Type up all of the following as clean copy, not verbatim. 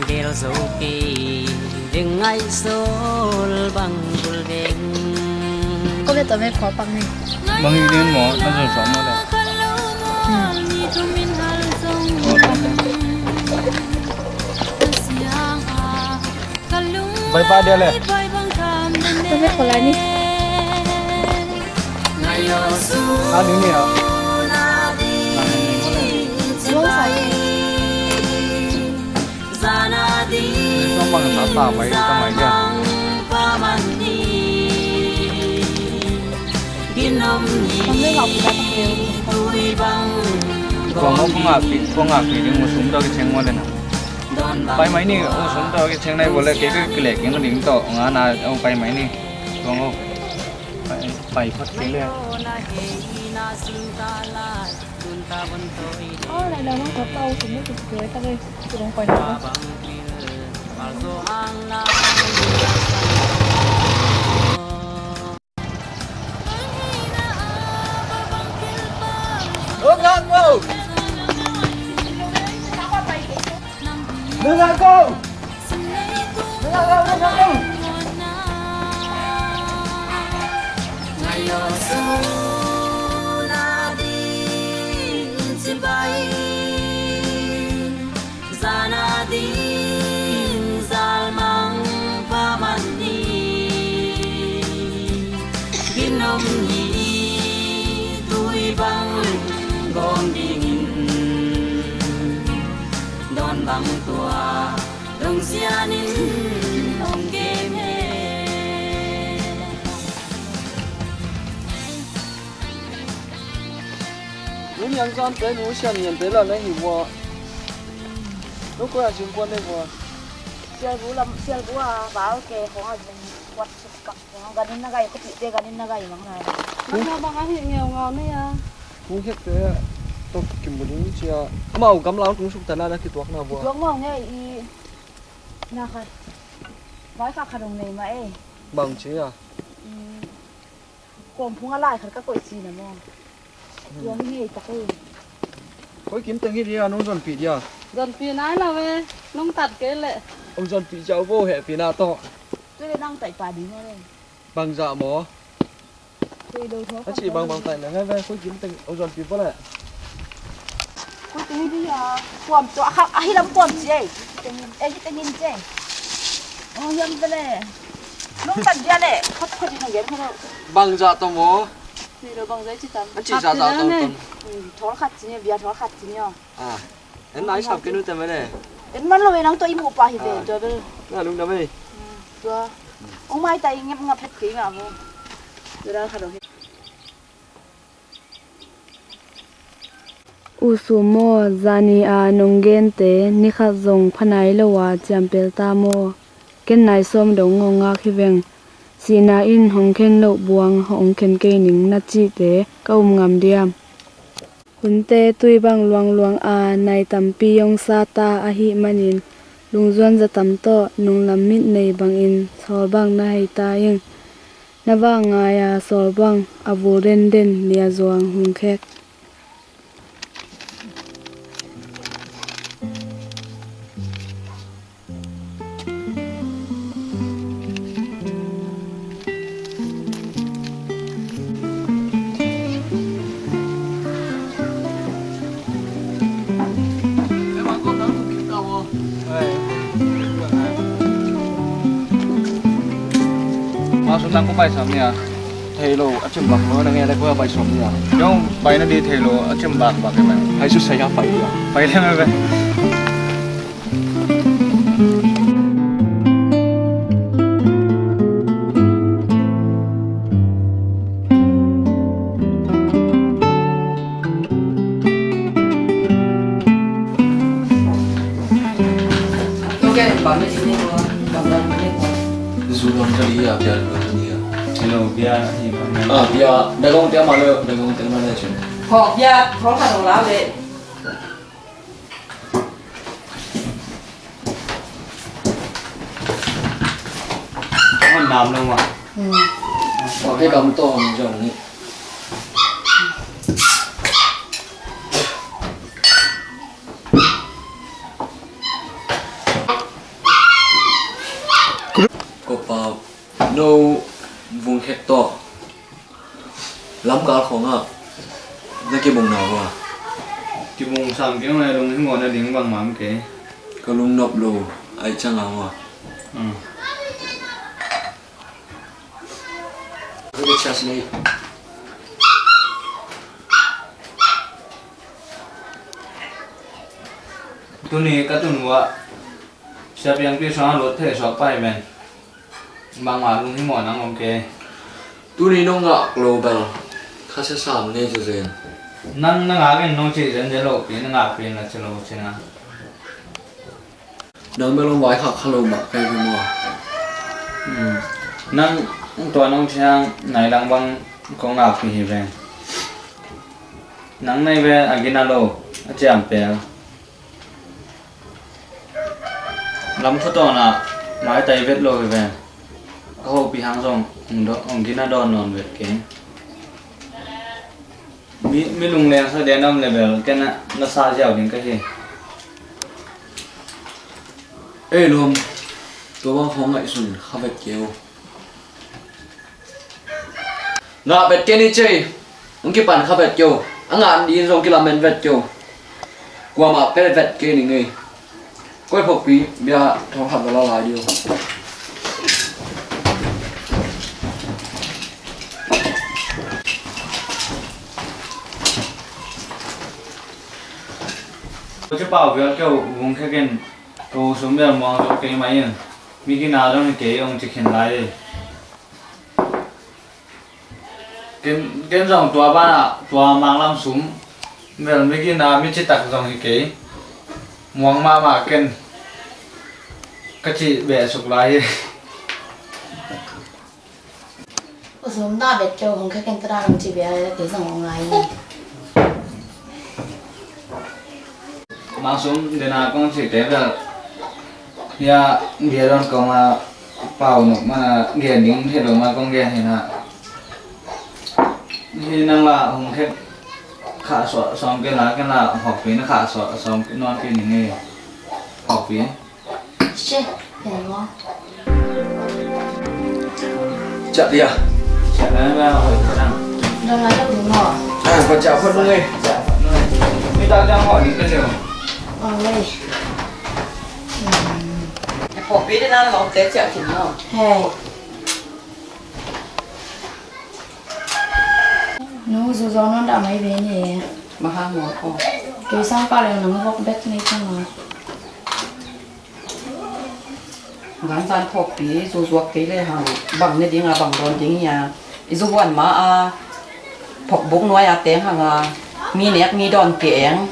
Gel zoki dengai sol bang gulbeng. Có biết tao mới khó bằng này. Bằng như thế mà nó rồi sống rồi đấy. Vậy ba đeo lên. Tao biết khó lại đi. À đứng đi hả? Đúng phải. Nó bằng sáu tàu mấy tao mấy kìa. Con mới học ra tao đều. Con ngạc thì nhưng mà xuống đâu cái chén mua lên nào. Bay máy này ông xuống đâu cái chén này vừa lấy cái lẻ cái nó đỉnh tổ ngã nào ông bay máy này. Con không? Bay phát cái lên. Này là nó có tao cũng mới được cưới tao đây. Tụi nó quay nữa. Đứng ra cô! Đứng ra cô! Đứng ra cô! Đứng ra cô! Bang tua dong sianin ong game Nếu nhận con tới núi xem nhận tới là lấy hiểu mùa. Lúc có là trường quân đây mùa. Sial bu bảo ke ho quat supak ho ganin na gai ko ti ganin na gai mang na. Nó bang hi nghèo ngào này à. Cũng hết thế tôi kiếm một đứa chia màu cắm láo cũng sụp tận là cái tuột nào vừa Tuột mong nghe y na khai. Nói phạt khả đồng này mà ấy. bằng chế à Còn phung lại khả các quậy gì nè mong. Tuột nghe chắc ơi. có kiếm từng cái gì à nông dân phỉ à Dần phì nái là về nông tạt cái lệ. ông dân phỉ cháu vô hệ phỉ nào to Tôi đang tại bà đi nó đây. bằng dạ mỏ Tôi đâu thôi. nó chỉ bằng tay này ngay về có kiếm từng ông dân phỉ vô lại Tôi tính đi à. Quầm tôi hi lắm quầm gì ấy. Tình nhìn chứ. Yếm về lệ. Nông tạt ra lệ. Không đi thằng ghém không đâu. bằng dạ to mỏ Thì được bằng giấy chị tắm. nó chỉ dạ dạ to tầm Thó khát gì nhỉ, bia thó khát gì nhỉ. à em nói sao cái núi tầm này Em mất rồi nắng tôi im một bà thì về tôi về. là đúng đó vậy Tôi ông mai tay ngập ngập hết khí mà vô. Tôi đang khát đầu hết. Usumo zani a nonggen te nikha zong phanai lowa champel ta mo ken nai som dong ngonga khiveng sina in hongkhen lo buang hongkhen ke ning na chi te kaum ngam diam hunte tui bang luang a nai tampi yong sa ta a hi manin lungzon za tam to nung lam mit nei bang in sol bang na hai ta ing na ba nga ya sol bang avu den den nia zoang hung khek Masuk tangku bay sớm nha, thầy lô ở trên bạc nó nghe đây có bay sớm nha, nhưng bay nó đi thầy lô ở trên bạc cái này, hay xuất xây bay đi à, bay lên vậy. Ok, bảo mấy chị đi qua, cảm ơn mấy chị. Dù không cho đi à, bia rồi đi à. Hello, bia gì vậy? Bia, đại công tiếng mà lơ, đại công tiếng mà lơ chuyện. Học ra, khó khăn đồng láo vậy. Con làm đâu mà? Cái cầm to mình cho này. có bao nâu vùng hectare lắm cả không à ra cái bông nào à chỉ mùng sắm cái này luôn ngồi là tiếng bằng mắm cái có lung nộp đồ ai chẳng nào à cái chas này tu này các tu nữa sẽ biến cái sáng lót thể sọt bay men bằng mà luôn ngồi nắng ok tu này nó ngạ global khá sẽ sắm này cho riêng năng năng cái nông chỉ dân dân lộ cái năng pin là chelo trên à đang mới long vải khạc hello bạc cái gì mà năngตัวน้องช่างไหนดังบังกองอาปีเวงนังในเวอากินาโลอาจารย์เปลลำพุตอน่ะหมายใจเวทโลเวงเขาปีหางส่งองกินาดอนนอนเวทเก่งมีลุงเลี้ยงแสดงน้ำเลเวลแกน่ะนักซาเจ้าถึงก็เห็นรวมตัวบางของไอ้ส่วนข้าวเบ็ดเกียวงาเบ็ดเกียวนี่เจ้มึงกี่ปั่นข้าวเบ็ดเกียวงานดีตรงกี่ลำเป็นเบ็ดเกียวกว่ามาเป็นเบ็ดเกียวนี่ไงก็ไอ้พวกปีเบียร์ทองคำตัวละลายเดียวจะเป่าเวลเกี่ยววงแค่กันกูสมเด็จมองตัวเก่งไหมยังมีกินอะไรต้องเกี่ยวจะเขียนไรกินสองตัวบ้านอ่ะตัวมังลำสูงเวลไม่กินอะไรไม่ใช่ตักสองเกี่ยวมองมากินก็จีเบะสุกไร我说我们那边就红开跟大龙这边给上红来。มังสูงเดินหาก้องสิเต๋อเนี่ยเดี๋ยวเราก็มาเป่าหนุกมาเกี่ยดิ้งเห็ดออกมาก้องเกี่ยเห็นฮะนี่นั่งละหงแค่ขาสองกันละหอกปีนะขาสองนอนปีหนึ่งไงหอกปี是，点吗？จัดดิอ่ะใช่แล้วแม่หอยกระดัง让来这里嘛。พอจับคนนึงไงนี่ตาจังหอยนี่ก็เดียว哦喂。phổ biến đến ăn lẩu té chợ thịt không? 嘿。nó dù gió nó đã mấy bên này mà hai mùa khô cái sang cả là nó vóc bét này cho nó gắn gian phổ biến dù ruột cái này hàng bằng này tiếng là bằng đòn tiếng nhà dù buồn mà phổ bụng nói tiếng hàng mi nét mi đòn kẽng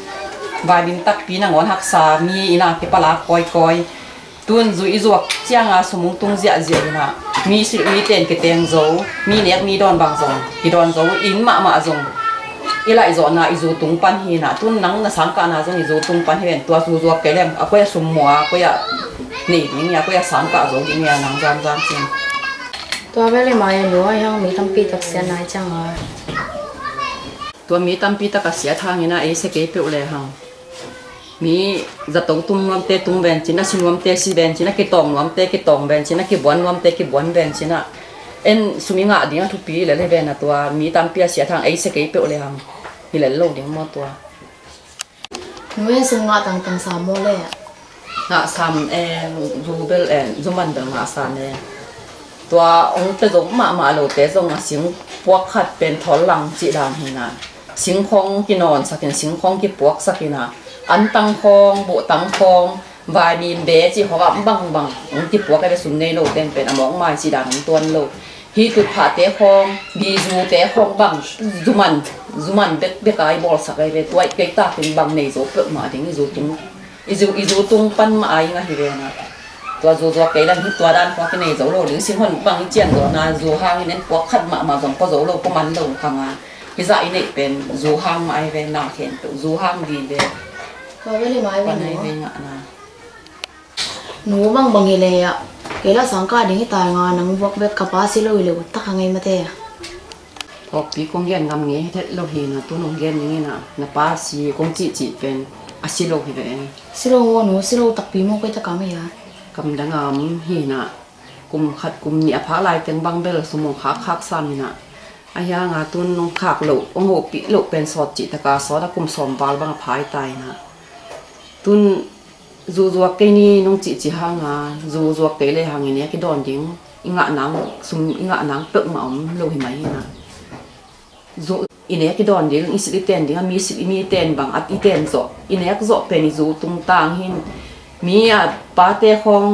vài bên tắc pí là ngón hắc xà mi là cái pala coi tuôn rủi ruột chiang sum tung dẹt nè mi tiền cái tiền dấu mi nét mi đòn bằng dòng cái đòn dấu in mạ dòng ý lại dọn là izu tung pan hi nè tuôn nắng là sáng cả nè dòng izu tung pan hi tua dù ruột cái lem quay sum mùa quay nỉ tiếng nhà quay sáng cả dấu tiếng nhà nắng gian xin tua về lại mà nhớ yang mi tâm pi tập sen này chăng à tua mi tâm pi tập cả xé thang như này sẽ kế biểu lệ hàng mi giật tông tung ngắm tê tung bền chính là xin ngắm tê xin bền chính là cái tòng ngắm tê cái tòng bền chính là cái bún ngắm tê cái bún bền chính là em sumi ngã đi thu pi lấy bền là tua mi tam pi xé thang ấy sẽ cái biểu lệ hàng thì lấy lâu tiếng mua tua nuôi sung ngã tăng tăng sao mua lệ ngã sam em dù bel em dù mình được ngã sam em tua ông tê giống mà lâu tê giống là xính buộc khát bên thò lăng chỉ đàn hình à xính phong cái nón sắc cái xính phong cái buộc sắc cái nào ăn tăng phong bộ tăng phong vài miền bé chỉ họ ấm bằng ông chỉ buộc cái súng này lâu tên bên mỏng mai chỉ đàn tuôn lâu hi tụt phá té phong đi du té phong bằng du man biết cái bol sắc cái về tuổi cái taเป็นbằng này số bự mà tiếng izu tung pan mà ai ngay về nè tua dù cái đàn hít tua đàn qua cái này dấu lâu đứng xin hơn bằng chuyện rồi là dù hang nên buộc khát mà dòng có dấu lâu có mắn lâu thằng cái dạy này bên dù hang mà ai về nào hiện dù hang gì về tua về lại mà ai về ngã nè nú bằng gì lệ ạ cái là sáng cả đến cái tài ngà nắng vóc bét cặp á xí lôi lệ tắc hàng ngày mà thế học phí công gen ngắm nghe thế lâu thì là tôi nông gen như thế nào là ba xí công chị bên xí lâu thì vậy xí lôi nú xí lôi tập phí mua cái tất cả mấy à cầm đằng ngắm thì nè kum khat kum ni apha lai teng bang bel sumo khak san na aya nga tun nong khak lo ong ho pi lo pen sot chi taka so da kum som bal bang phai tai na tun zu ke ni nong chi ha nga zu ke le hang ni ki don ding inga nang pek ma om lo hi mai na zu ine ki don ding isli ten ding mi ten bang at i ten zo ine ak zo pe ni zu tung tang hin mi a pa te khong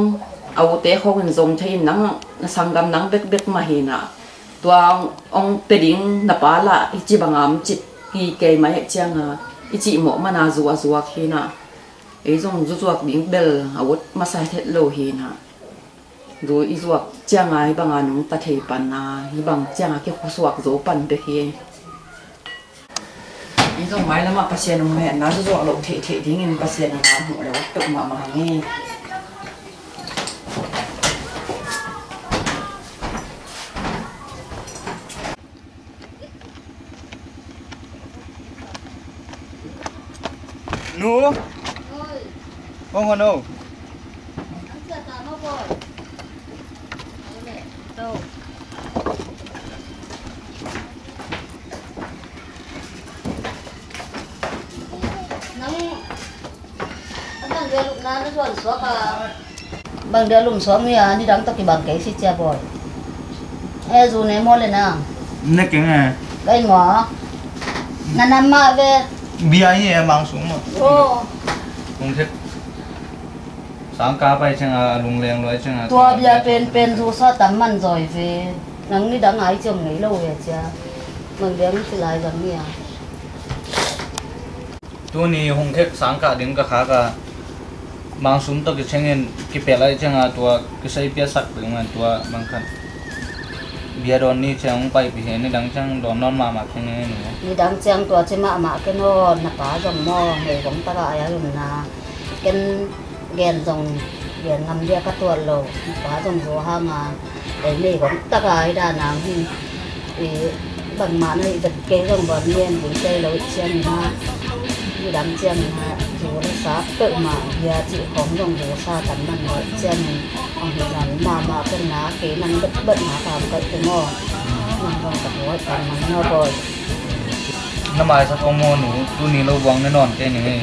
au te khong in zong thein nang sangam nang bek ma hi na tua ong pe ding na pa la i chi bangam chi ki ke mai chang a i chi mo ma na zu khi na e zong zu ding bel awut ma sai thet lo hi na do i zuak chang ai banga nong ta thei pan na hi bang chang a ke khusuak zo pan be hi i zong mai lama pasien nong me na zu lo the ding in pasien na mu lo tok ma ngi Nu con còn đâu bằng dia lum so mi a ni dang ta ki bang ke si cha boy e zu ne mo le na nè cái này dai mo na na ma ve bia như em mang xuống mà ô không thích sáng cá bay chẳng à lùng leng rồi chẳng à tua bia pen zu sa tam man rồi về nang ni dang ai chom nei lo ya cha mang dia mi lai dang mi a tôi ni không thích sáng cá đến cả khá cả mang xuống tôi cái chẳng cái bè lại chẳng à tua cái say bia sặc được mà tua mang khăn bia đòn ni chẳng bay bị hết ni đắng chẳng đòn non mà cái này nữa ni dang chang tua che ma ke no na pa jong mo he gom ta ga ya yun na ken gen jong gen ngam dia ka tua lo pa jong zo ha ma để ni gom ta ga ai da nang hi e bằng mà này vật kế rồng bờ miên với cây lối chân ha như đám chân ha dù nó sát tự mà giờ chị khóm rồng dù xa tắm bằng lối chân ông thì là mà cái ná kế năng bất bận mà làm cái mò năng rồng tập hối tắm bằng nhau rồi nó mai sao không mua nữa tôi nhìn lâu vắng nó nòn cái này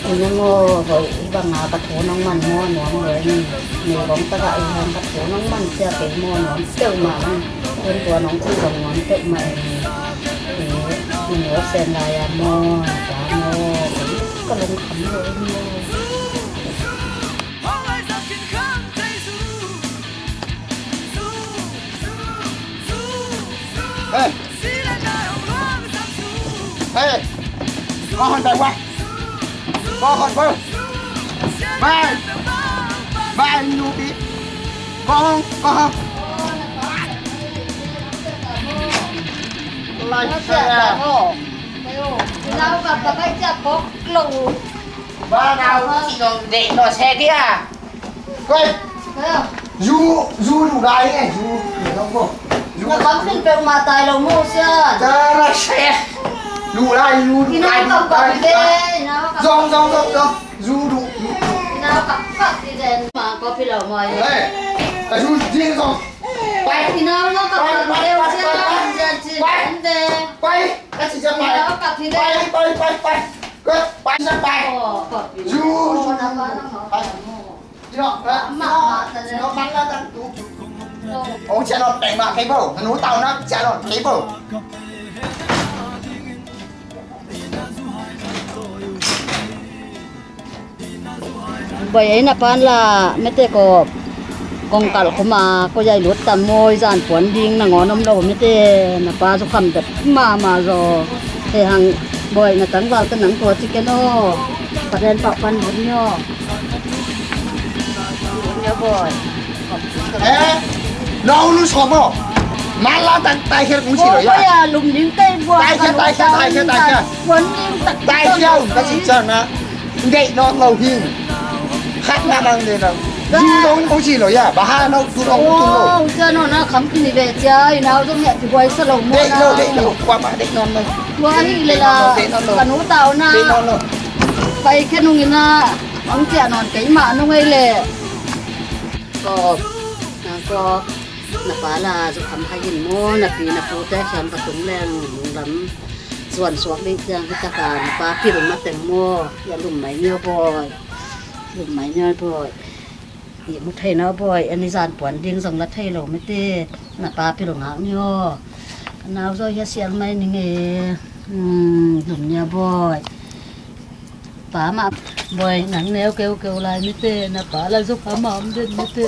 thì nó ngô rồi bằng nào tập hối nóng mặn mua nó người mình bóng ta gọi hàng tập hối nóng mặn chưa cái mua nó tự mà hơn tua nóng chỉ đồng nó tự mà thì nhớ xem là mua cả mua có lần khắm rồi mua Ê! Ê! Con hòn tay quay! Con hòn quay! Vai! Vai nụ tí! Con không! Lại xe à! nào gặp cái chặt có lồng Ba nào chỉ còn để nó xe kia à? Quay! thấy không? Du đủ đáy này! Du không không? Nó cắm lên bèo mà tài lồng mua chưa? Ra ra xe! Đủ đáy! Thì nó cầm cầm về Rong! Du đủ! thì nó cầm thì đèn mà có phi lồng mày Ê! Du riêng rồi! Quay! thì nó cầm bèo chưa? Giờ chỉ đến về Quay! Các chị xem thì mày! nó cầm thì đèn Quay! Quay ra bay! Du! Nó bắn ra tận ông cha nó đẩy mà cái bầu nó tàu nó cha nó cái bầu bởi ấy là pan là mấy tê có con cào không mà có dây lúa tầm môi dàn cuốn điên là ngón ông đâu mấy tê là pa số cầm được mà rồi thì hàng bởi là tấn vào cái nắng của chị cái nó và đen bọc pan bốn nhо rồi ê đâu nó sọp không mà là tay kia cũng chỉ rồi bây giờ lùm những cây vua tay kia cuốn điên tận tay kia nó chỉ chờ nó gậy nó ngầu hiền khác nào đang đây nào du đâu cũng chỉ rồi à bà hai nó du đâu cũng rồi cho nó khắm cái gì về chơi nào giống nhận thì quay sơ lồng mua nào đậy nó qua mà đậy non rồi qua đi là cả nấu tàu na phải cái nung na ông chị non cái mà nó ngay lệ có là bà là giúp thầm hay nhìn mua là vì là phụ tế xem và túng lên lắmส่วนสวกเด็กจังพิจารณาป้าพี่หลุมมาแต่งโมอย่าหลุมไหมเนื้อบ่อยหลุมไหมเนื้อบ่อยอีมุทเนาะบ่อยอันนี้จานปวนดิ้งส่งรัดไทยเราไม่เต้น่ะป้าพี่หลุมหางเนื้อหนาวก็อย่าเสียงไม่นี่ไงหลุมเนื้อบ่อยป้ามาบ่อยหนังแนวเกลียวลายไม่เต้น่ะป้าเราสุขภาพเด่นไม่เต้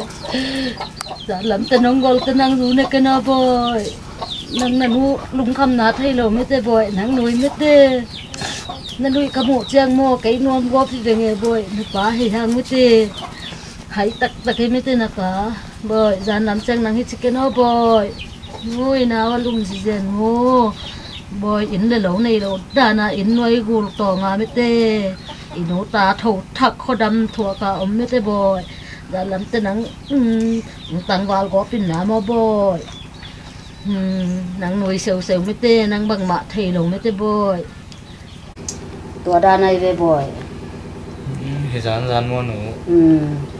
จานหลังแต่น้องกอลก็นั่งรู้ในกันเนาะบ่อยนั่นนูลุงคำนาไทยเราไม่ได้บ่อยนังนุยไม่ได้นั่นนุยขโมยเจียงโมไก่นวลวัวที่เรื่องไงบ่อยนึกป้าให้ทางไม่ได้หายตักให้ไม่ได้นะป้าบ่อยจานน้ำเจียงนังให้ชิคกี้นเอาบ่อยนุยนะว่าลุงสิเจนโมบ่อยอินเลยเหล่าในเราด่านะอินนุยกูต่องาไม่ได้อินโนตาถูกทักข้อดำถั่วกาอมไม่ได้บ่อยจานน้ำเจียงนังตังวาลก็เป็นหนามาบ่อยnắng nuôi sầu sầu mới tê nắng bằng mạ thầy lồng mới tê bồiตัวด้านในvề bồi thì dán mua nụ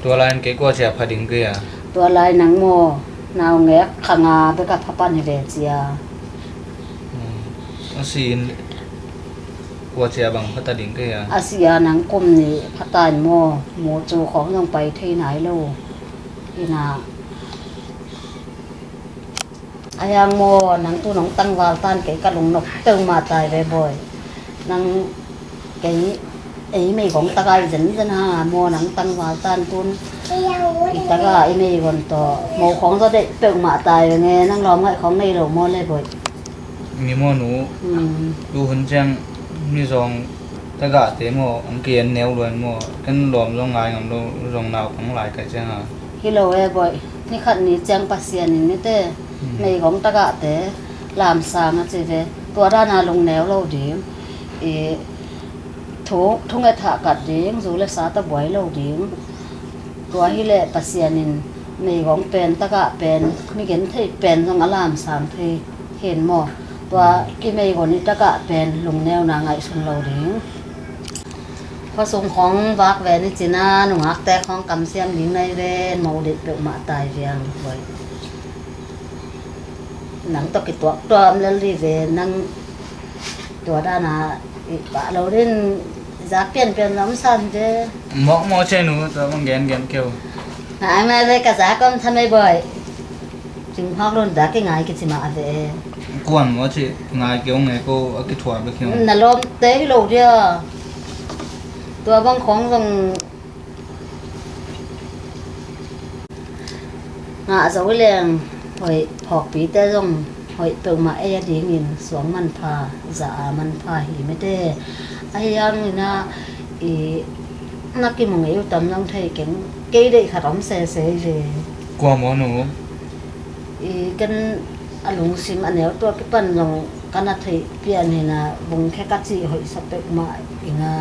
ตัวลายcái qua chè phải đỉnh kia ตัวลายหนังโมนาวแงะขางาไปกับพระปั้นเวเจียซีนqua chè bằngพระตาđỉnh kia อาเซียหนังกลมนี่พระตานโมหมูจูของยังไปที่ไหนโลที่นาอายังโมนังตัวน้องตั้งวาลตันเก๋กะลงนกเติงมาตายบ่อยๆนังเก๋ไอ้ไม่ของตะไคร้จันหาโมนังตั้งวาลตันตุนอีตะกะไอ้ไม่คนต่อโมของก็ได้เติงมาตายไงนั่งรอให้ของในโลโมเลยบ่อยมีโมหนูดูหุ่นจังมีซองตะกะเตโมอังเกียนแนวล้วนโมกันรวมลงงายกับลงนาวของหลายไก่จังอ่ะกิโลบ่อยนี่ขันนี้จังปัสเซียนนี่เต้ไม่ของตะกะเตะลามสามนะจีเวตัวด้านนาลงแนวเราดีทุ่งไอถากัดดีงสูเล็กสาตะบวยเราดีงตัวฮิเล่ปัสเซียนินไม่ของเป็นตะกะเป็นไม่เห็นที่เป็นตรงอลามสามที่เห็นหมอตัวกิไม่คนนี้ตะกะเป็นลงแนวนางไอสุนเราดีงพอส่งของวักแวนนี่จีน่าหนุ่งฮักแต่ของกำเสียมหญิงในเวนโมเด็ดเปลือกมาตายเรียงบ่อยหนังตกตัวตัวมแล้วรีเวนังตัวด้านน่ะอีกปะเราเล่นจะเปลี่ยนน้ำซ้ำเจ้มอเชนูตัวมันแกนเกี่ยวหายมาเลยกระซ่าก็ทำไม่บ่อยจึงพักรุ่นด่ากี่ไงกิจมาเวกวนมอเชงายเกี่ยวไงก็กิถวายไปเกี่ยวน่ะลมเตะโลเดียวตัวบางของตรงงาจะวิ่งหอยผอกปีแต่ตรงหอยเปิงมาไอ้ดีเงินสวงมันพาจะมันพาหิไม่ได้ไอ้ยังนี่นะนักกินมึงอยู่ตำลังไทยเก่งเกยได้ขนมเซ่เลยกลัวหมอหนูกันอารมณ์ซิมอันเนี้ยตัวพี่ปั้นลงกันนัดไทยเปลี่ยนนี่นะวงแค่กัดจีหอยสเปกมาอีนะ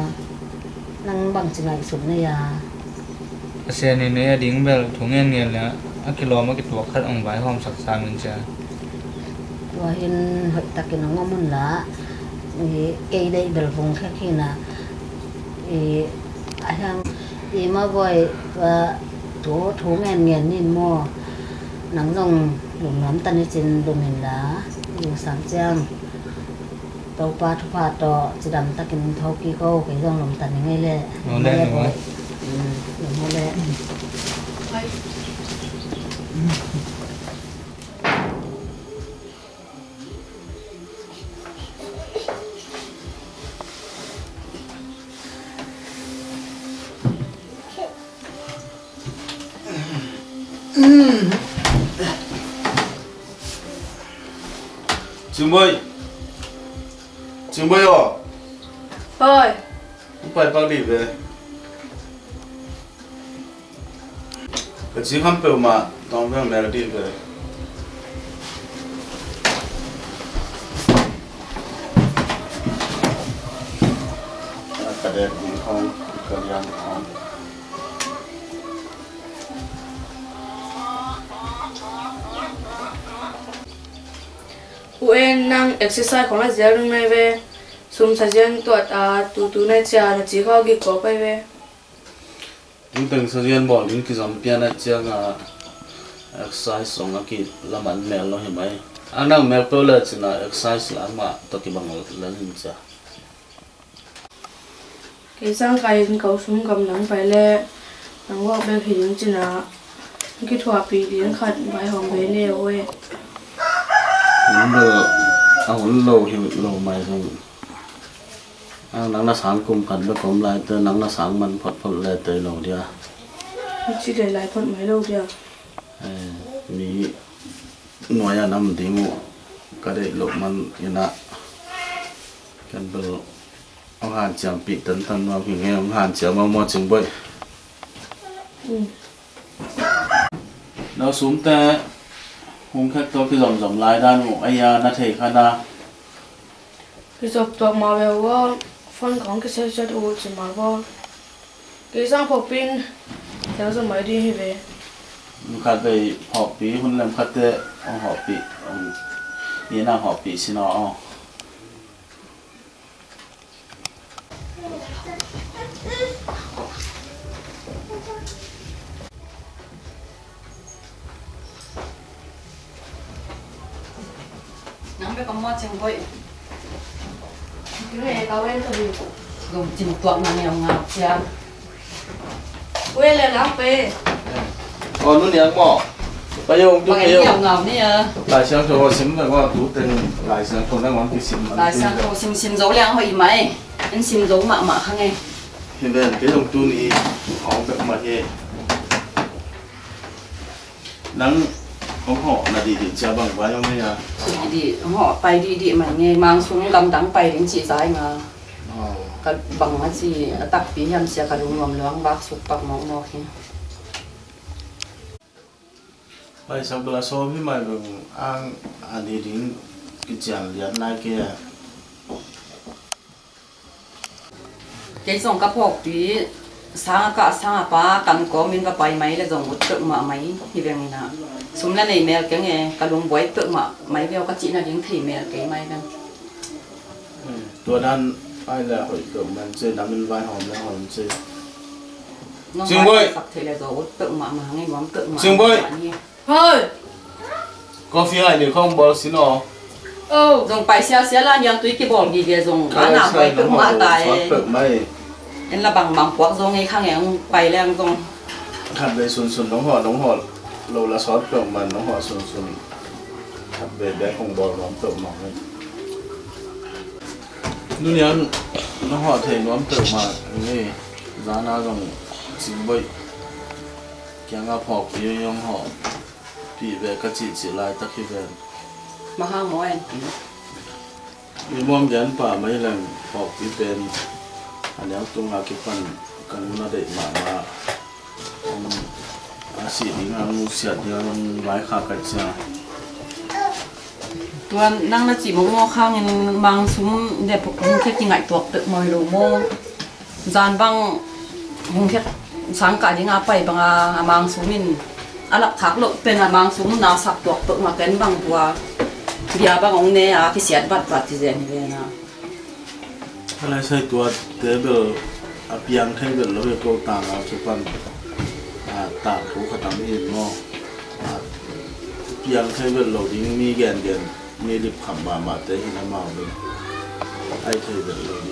นั่งบังจิงไงสุดเนี่ยยาเสียนี่เนี่ยดิ้งเบลถุงเงินแล้วอักกิโลมากิตัวคัดองไว้ห้องสักสามเงินจ้ะตัวเห็นหอยตะกินน้องมันละเกยได้เบลวงแค่ขี้นะไอ้ยังมาบ่อยว่าถุงเงินนี่มั่วหนังลงหลุมน้ำตันจินลงเห็นละอยู่สามเจ้าตัวปลาทุพาต่อจะดำตะกินเท่ากี้ก็ไปต้องลงตันยังไงเลยเล่นหนูหลุมเล่นChúng bây giờ Thôi phải bác đi về cái gì không phải mà tao phải mẹ đi về cái đẹp cũng không cái gì không UN năng exerciseของเราเยอะลงในเวสมสัญญาณตัวตาตูตูในใจเราจีเขากี่กอบไปเว những từng số tiền bỏ những cái dòng tiền này chẳng exercise xong cái làm ăn mèo lo hiện nay anh đang mèo tôi là chỉ là exercise là mà tôi cái bằng lớn hơn chưa cái sang cái cầu súng cầm nắng phải lẹ nắng qua bên hình chỉ là cái thua bị điên khát phải hỏng về nèo ơi những đồ ông lâu hiểu lâu mày rồi nắng là sáng cùng cần với cùng lại tới nắng là sáng mình phật phật lại tới lâu đi chỉ để lại phật mấy lâu đi mi nói là năm tiếng cái đấy lúc mình như nào cái đồ ông Hàn chẳng bị tấn thân vào hình nghe ông Hàn chẳng mau mau chừng bơi nó xuống ta hôm khác tôi cái dòng lái ra một ai na thể khá na cái dọc dọc mà về qua phân công cái xe chạy ô chỉ mà qua cái sang phục pin theo giờ mới đi về khát về họ bị hôm làm khát tệ ông họ bị ông như nào họ bị xin nó nắng với con mua chừng vậy cái này tao em thôi dùng chừng tuột mà nghèo ngào cha quên là lắm về còn nó nhang mỏ bây giờ ông bằng yêu nghèo ngào nè lại sang cho xin là qua tú tên lại sang cho nó ngón cái xin lại sang cho xin dấu lăng hơi mày anh xin dấu mạ khang nghe hiện tại cái dòng tu này họ bị mà thế nắng ông họ là đi cha bằng bao nhiêu mấy à đi họ bay đi mà nghe mang xuống lâm đắng bay đến chị dài mà cái bằng cái gì tập bí nhầm xe cái đúng ngầm loáng bác sụp bạc mỏng mỏng kia bây giờ là số với mày bằng anh đi đến cái chàng liền này kia cái dòng các học tí sang apa cần có mình và bay máy là dòng một tự mà máy thì về mình nào xuống là này mẹ cái nghe cái đúng bói tự mà máy vào các chị là những thầy mẹ cái máy đang tôi đang ai là hội cầm mình chơi nắm mình vai hòm lên hòm chơi Trường bơi thì là dấu tự mà nghe bóng tự mà Trường bơi thôi có phía này được không bố xin nó dùng bài xe là nhang túi cái bồn gì về dùng bán làm bài tự mà tại nên là bằng quạt dùng ngay khang em bài lên dùng thật về xuân đóng họ lâu là sót tượng mà đóng họ xuân thật về bé không bò đóng tượng mỏng lên nu nhớ nó họ thể nó tượng mà nghe giá na dùng xin bơi chẳng ngáp học yêu用họ bị về các chị chỉ lại tất khi về mà hang mồi vì mong dẫn bà mấy lần học bị bên anh em tung ra cái phần cần nó để mà anh sĩ đi ngang mua sẹt đi ngang vái khá cái gì tôi đang là chỉ một mò khang nhưng mang xuống để phục vụ khách chỉ ngại tuột tự mồi đồ mò dàn băng hùng khách sáng cả những apa bằng mang xuống mình alak thác lộ bên là mang xuống nào sập tuột tự mà cái bằng qua dia bằng ông này cái sẹt vặt thì gì vậy na cái này xây tuột thế bờ apiang thay bờ lối câu tàng là chụp phần tàng cũng khá tạm yên ngon apiang thay bờ lối đi mi ghen mi lip khăm mà thế thì nó màu bên ai thay bờ lối đi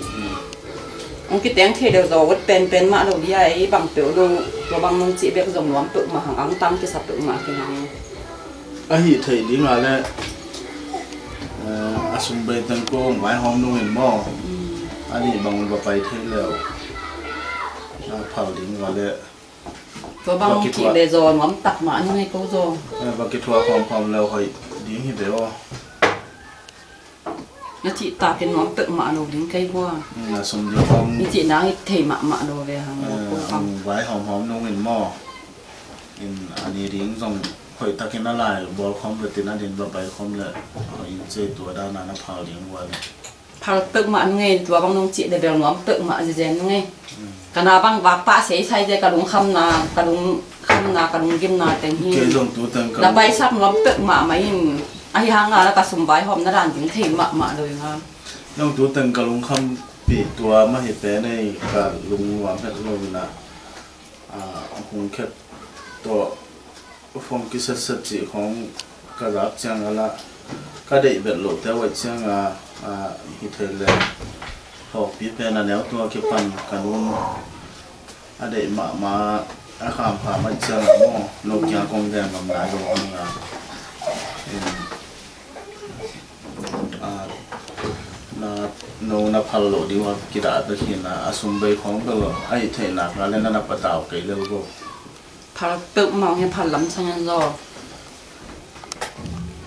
ông cái tiếng thì đều rồi bên mà đầu đi ấy bằng tiểu đồ bằng nông chị biết dùng lắm tự mà hàng ống tăng cái sập tự mà cái nào ai thầy đi mà là sum bê tăng cô vài hôm nuôi hình mò anh đi bằng vào bay thế liệu phao đi mà là tôi bằng chị để rồi ngắm tặc mà như này cô rồi và cái thua phòng lâu hồi đi như thế đó nó chị ta cái ngắm tự mà đồ đến cây qua là sum đi phòng như chị nói thầy mạ đồ về hàng vài hôm nuôi hình mò anh đi dùng hồi ta cái nó lại bỏ không được tiền anh đi vào bay không lại hồi chơi tuổi đa nó phao đi ngoài phao tự mà nghe tôi bằng nông chị để về ngắm tự mà gì gì nghe cái nào bằng vác pa sẽ xây ra cái đúng khăm na cái đúng kim na tên hi là bay sắp ngắm tự mà mấy ai hàng là cái sum vài hôm nó đàn tiếng thầy mạ rồi ha nông tú từng cái đúng khăm bị tua mà hiện tại này cả lùng ngắm hết luôn là หุงเข็ดตัวฟงกิเสษจีของกระดับจังละก็ได้เบ็ดหลุดแต่ว่าจังฮิตเลยพอพี่เป็นแนวตัวเก็บปันกันวุ่นได้มาอาคามพามาจังโม่โลกยากงแดงมันได้ดูนาพัลโลดีว่ากีฬาตะกี้นะอาสุมเบย์ของเบลไอ้เทนักแล้วนั่นปะตาวเกลือก็พัลเติมมาให้พัลล้ำสังยอ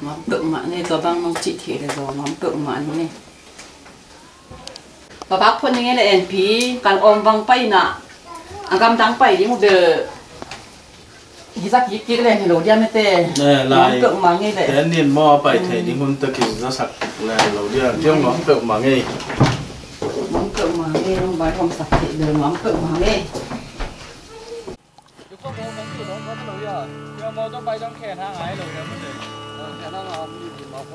มาเติมมาเนี่ยตัวบางน้องจิตเทเลยตัวมาเติมมาเนี่ยปะพักคนยังไงเลยเอ็นพีการอมวังไปน่ะอากำดังไปยิ่งเดือฮิซักยิกเลยเห็นหรือยังไม่เต้น้องเติมมาไงเลยแต่เนียนมอไปเทนี่คนตะกี้จะสักแล้วเราเรียกเจ้าน้องเติมมาไงน้องเติมมาไงน้องใบทองสักเดินน้องเติมมาไง我都擺張劇睇下喺度有乜嘢？劇得我唔要電腦科。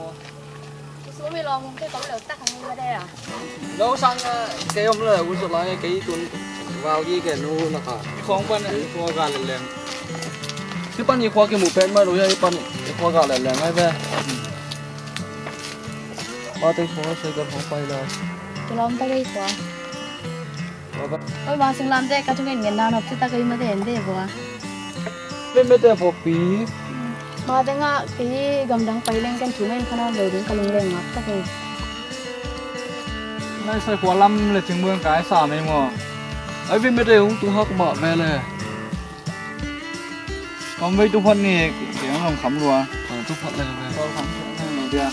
所以咯，即係咁就得咁嘅啫啊！老生啊，幾咁咧？會做嗱幾段vào gì cái nó là cả không quan này khoa gà lên lên cái pan gì khoa cái mũ pen mà đối với pan khoa gà lên lên ngay về ba tay khoa xây cái không phải là tôi làm tay khoa ôi bà sinh làm thế các chúng cái nghiền nào nó chỉ ta cái mà thế thế vừa bên bên đây phục phí mà thế ngã cái gầm đắng bay lên cái chú men khăn nào rồi đến cái lưng lên ngắt các cái này xây khoa lâm là chứng mương cái xả này mà ấy bên bên đây cũng tụ hắc mở vềเลยcòn với tụ phân này cái nó làm khắm luôn tụ phân này không khắm này